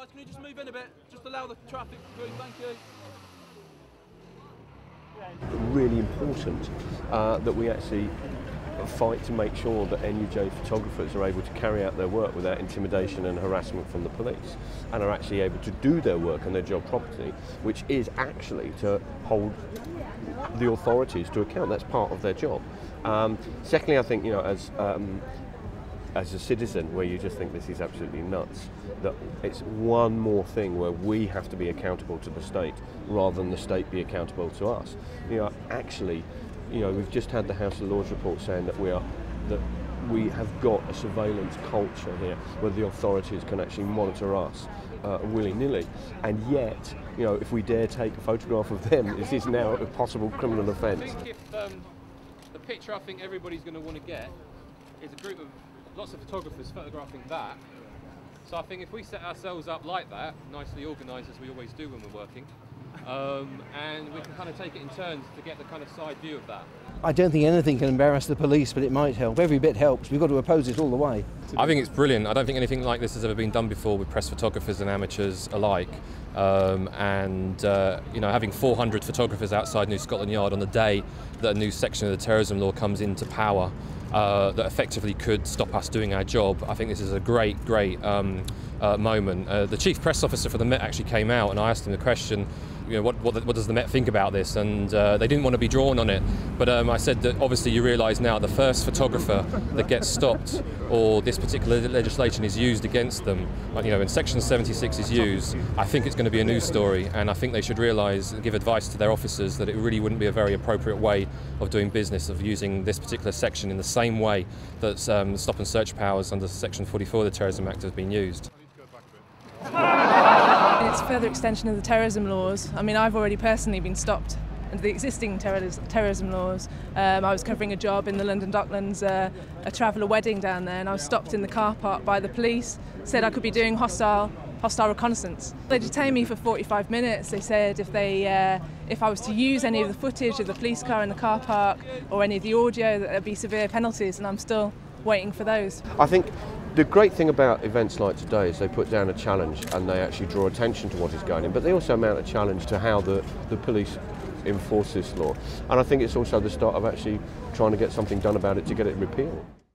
Guys, can you just move in a bit? Just allow the traffic through, thank you. Really important that we actually fight to make sure that NUJ photographers are able to carry out their work without intimidation and harassment from the police, and are actually able to do their work and their job properly, which is actually to hold the authorities to account. That's part of their job. Secondly, I think, you know, as a citizen, where you just think this is absolutely nuts, that it's one more thing where we have to be accountable to the state rather than the state be accountable to us. You know, actually, you know, we've just had the House of Lords report saying that we have got a surveillance culture here where the authorities can actually monitor us willy-nilly, and yet, you know, if we dare take a photograph of them, this is now a possible criminal offence. I think if the picture I think everybody's going to want to get is a group of lots of photographers photographing that. So I think if we set ourselves up like that, nicely organised as we always do when we're working, and we can kind of take it in turns to get the kind of side view of that. I don't think anything can embarrass the police, but it might help. Every bit helps. We've got to oppose it all the way. I think it's brilliant. I don't think anything like this has ever been done before with press photographers and amateurs alike. You know, having 400 photographers outside New Scotland Yard on the day that a new section of the terrorism law comes into power that effectively could stop us doing our job, I think this is a great moment. The chief press officer for the Met actually came out, and I asked him the question, you know, what does the Met think about this? And they didn't want to be drawn on it, but I said that obviously you realise now the first photographer that gets stopped or this particular legislation is used against them, you know, when Section 76 is used, I think it's going to be a news story, and I think they should realise and give advice to their officers that it really wouldn't be a very appropriate way of doing business, of using this particular section in the same way that stop and search powers under Section 44 of the Terrorism Act have been used. It's a further extension of the terrorism laws. I mean, I've already personally been stopped under the existing terrorism laws. I was covering a job in the London Docklands, a traveller wedding down there, and I was stopped in the car park by the police, said I could be doing hostile reconnaissance. They detained me for 45 minutes. They said if I was to use any of the footage of the police car in the car park or any of the audio, that there'd be severe penalties, and I'm still waiting for those. I think the great thing about events like today is they put down a challenge and they actually draw attention to what is going on, but they also mount a challenge to how the police enforce this law. And I think it's also the start of actually trying to get something done about it to get it repealed.